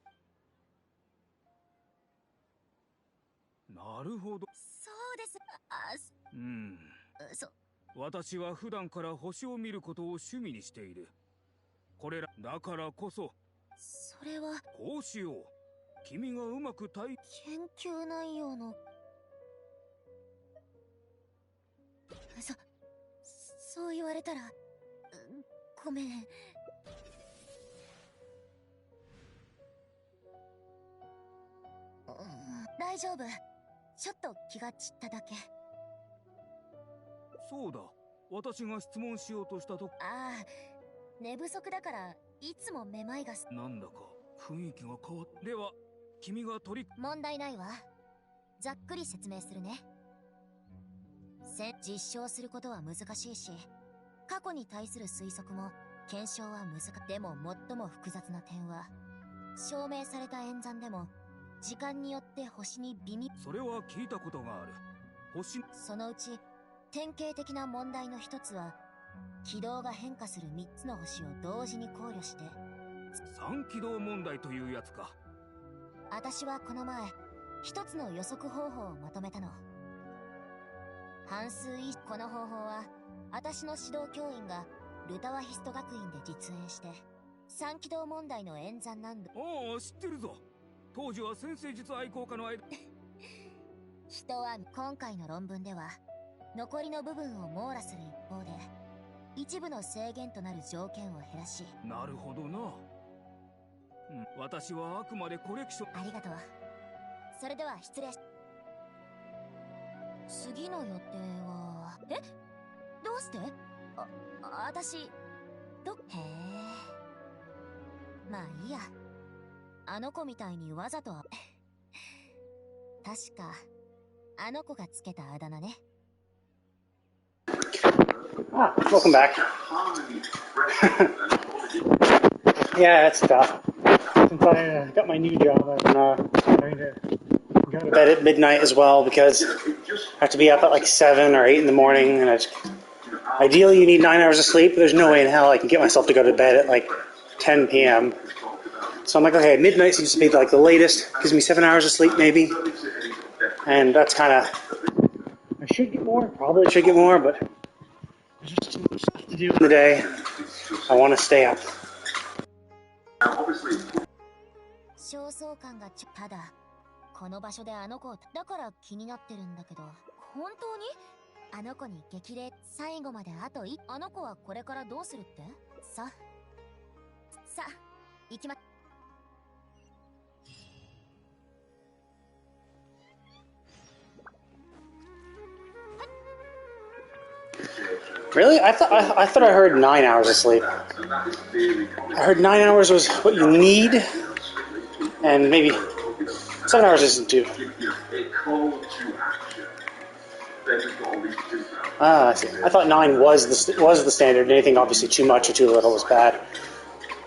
なるほど。そうです。私は普段から星を見ることを趣味にしている。これらだからこそ。それはこうしよう。君がうまく研究内容のそう言われたらごめん。大丈夫。ちょっと気が散っただけ。そうだ。私が質問しようとしたと。ああ、寝不足だからいつもめまいがなんだか雰囲気が変わっ。では君が問題ないわ。ざっくり説明するね。実証することは難しいし、過去に対する推測も検証は難しい。でも最も複雑な点は、証明された演算でも時間によって星にそれは聞いたことがある。そのうち典型的な問題の一つは、軌道が変化する3つの星を同時に考慮して三軌道問題というやつか。私はこの前一つの予測方法をまとめたの。この方法は私の指導教員がルタワヒスト学院で実演して、三軌道問題の演算難度。ああ、知ってるぞ。当時は先生術愛好家の間人は今回の論文では残りの部分を網羅する一方で、一部の制限となる条件を減らし。なるほどな。私はあくまでコレクション。ありがとう。それでは失礼し。次の予定はどうして？私へえ、まあいいや。あの子みたいにわざと確かあの子がつけたあだ名ね。Ah, welcome back. Yeah, it's tough. Since I got my new job, I've been trying to go to bed at midnight as well, because I have to be up at like 7 or 8 in the morning, and ideally you need 9 hours of sleep, but there's no way in hell I can get myself to go to bed at like 10 p.m. So I'm like, okay, midnight seems to be like the latest, gives me 7 hours of sleep maybe, and that's kind of, I should get more, probably should get more, but there's just too much stuff to do in the day. I want to stay up. 焦燥感がただこの場所であの子をだから気になってるんだけど、本当にあの子に激励。最後まであとあの子はこれからどうするって？さ行きま。Really? I thought I heard 9 hours of sleep. I heard 9 hours was what you need, and maybe 7 hours isn't too. Ah, I see. I thought 9 was the standard. Anything obviously too much or too little was bad.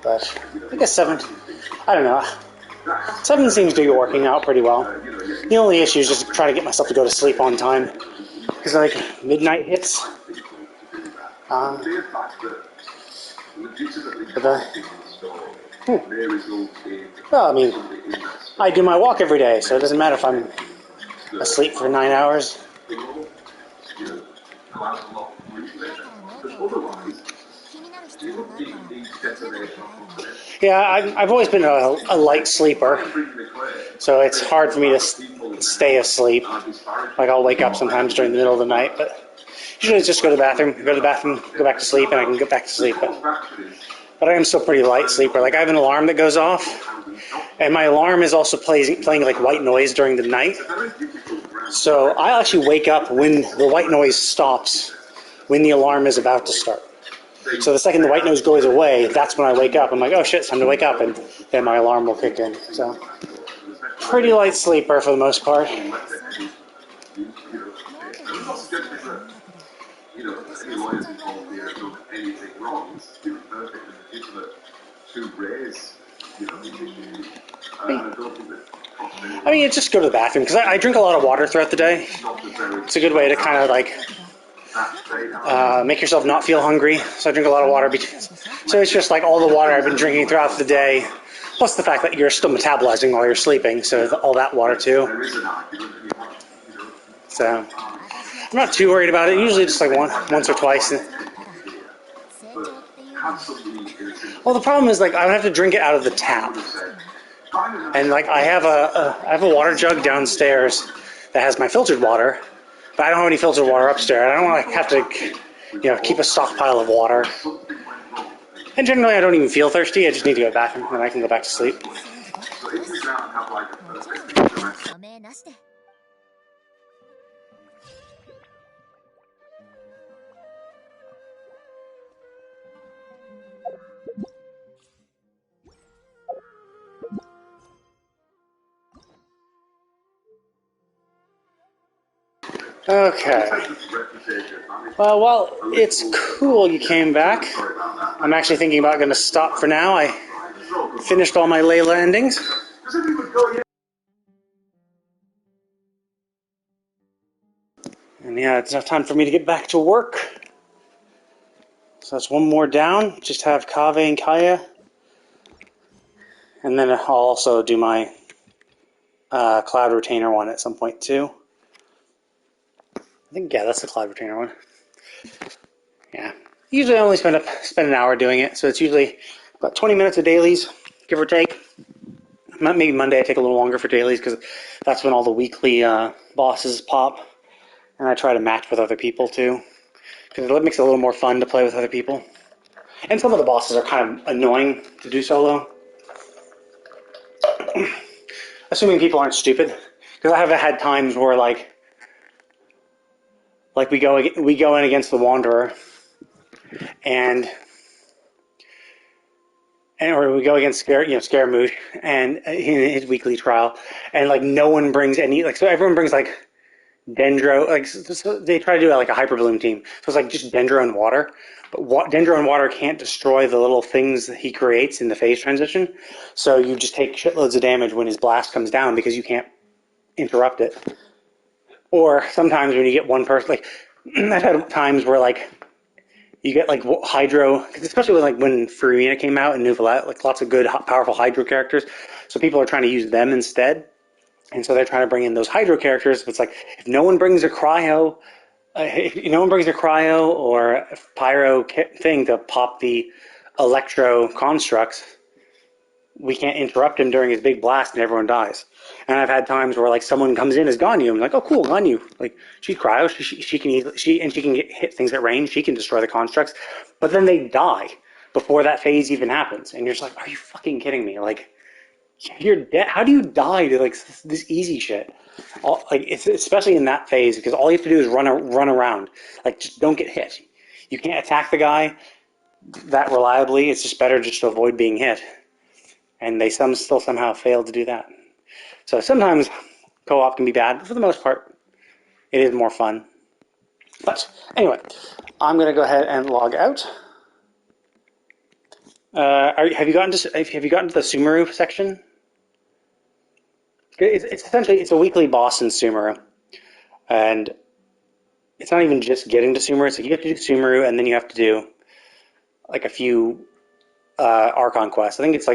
But I guess 7. I don't know. 7 seems to be working out pretty well. The only issue is just trying to get myself to go to sleep on time, because like midnight hits. Well, I mean, I do my walk every day, so it doesn't matter if I'm asleep for 9 hours. Yeah, I've always been a light sleeper, so it's hard for me to stay asleep. Like, I'll wake up sometimes during the middle of the night, but usually it's just go to the bathroom, go back to sleep, and I can get back to sleep. But I am still pretty light sleeper. Like, I have an alarm that goes off, and my alarm is also playing like white noise during the night. So I actually wake up when the white noise stops, when the alarm is about to start. So the second the white noise goes away, that's when I wake up. I'm like, oh shit, it's time to wake up, and then my alarm will kick in. So pretty light sleeper for the most part. I mean, just go to the bathroom, because I drink a lot of water throughout the day. It's a good way to kind of like make yourself not feel hungry. So I drink a lot of water. So it's just like all the water I've been drinking throughout the day, plus the fact that you're still metabolizing while you're sleeping, so all that water too. So I'm not too worried about it. Usually just like once or twice. Well, the problem is like I have to drink it out of the tap, and like I have a water jug downstairs that has my filtered water, but I don't have any filtered water upstairs. I don't want to have to, keep a stockpile of water. And generally, I don't even feel thirsty. I just need to go to the bathroom, and I can go back to sleep. Okay. Well, while it's cool you came back, I'm actually thinking about going to stop for now. I finished all my Layla endings. And yeah, it's enough time for me to get back to work. So that's one more down. Just have Kaveh and Kaya. And then I'll also do my Cloud Retainer one at some point too. I think, yeah, that's the Cloud Retainer one. Yeah. Usually I only spend an hour doing it, so it's usually about 20 minutes of dailies, give or take. Maybe Monday I take a little longer for dailies because that's when all the weekly bosses pop. And I try to match with other people too, because it makes it a little more fun to play with other people. And some of the bosses are kind of annoying to do solo. Assuming people aren't stupid, because I have had times where like we go in against the Wanderer, or we go against Scaramouche and in his weekly trial, and like no one brings any, like, so everyone brings like Dendro, like, so they try to do like a Hyper Bloom team, so it's like just Dendro and water, but Dendro and water can't destroy the little things that he creates in the phase transition, so you just take shitloads of damage when his blast comes down because you can't interrupt it. Or sometimes when you get one person, like I've had times where like you get like Hydro, especially when Farina came out and Nouvellette, like lots of good, powerful Hydro characters. So people are trying to use them instead. And so they're trying to bring in those Hydro characters. But it's like, if no one brings a Cryo, or Pyro thing to pop the Electro constructs, we can't interrupt him during his big blast and everyone dies. And I've had times where like someone comes in as Ganyu, I'm like, oh cool, Ganyu, like she's cryo, she can hit things at range, she can destroy the constructs, but then they die before that phase even happens, and you're just like, are you fucking kidding me? Like, you're dead. How do you die to like this easy shit? It's especially in that phase because all you have to do is run around, like just don't get hit. You can't attack the guy that reliably. It's just better just to avoid being hit. And they still somehow fail to do that. So sometimes co-op can be bad, but for the most part, it is more fun. But anyway, I'm going to go ahead and log out. Have you gotten to the Sumeru section? It's essentially a weekly boss in Sumeru, and it's not even just getting to Sumeru. It's like you have to do Sumeru, and then you have to do like a few Archon quests. I think it's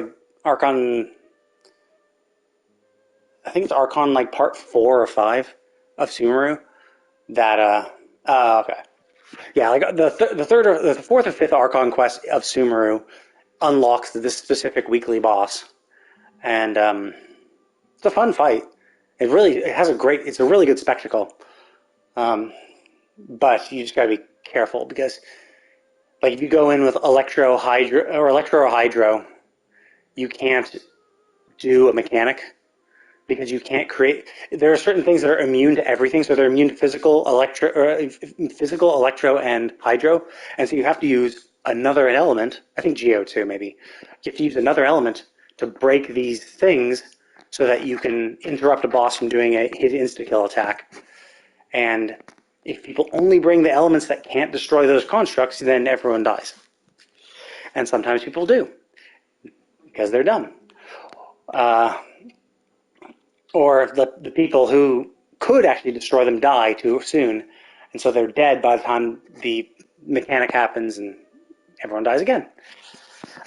Archon like part 4 or 5 of Sumeru. That okay, yeah, like the 4th or 5th Archon quest of Sumeru unlocks this specific weekly boss, and it's a fun fight. It's a really good spectacle. But you just gotta be careful because, like, if you go in with Electro or Hydro, you can't do a mechanic because you can't create. There are certain things that are immune to everything, so they're immune to physical, electro, and hydro, and so you have to use another element. I think Geo too, maybe. You have to use another element to break these things so that you can interrupt a boss from doing his insta-kill attack. And if people only bring the elements that can't destroy those constructs, then everyone dies. And sometimes people do, because they're dumb. Or the people who could actually destroy them die too soon, and so they're dead by the time the mechanic happens and everyone dies again.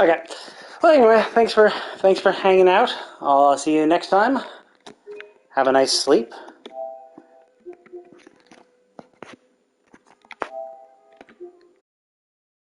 Okay. Well, anyway, thanks for hanging out. I'll see you next time. Have a nice sleep.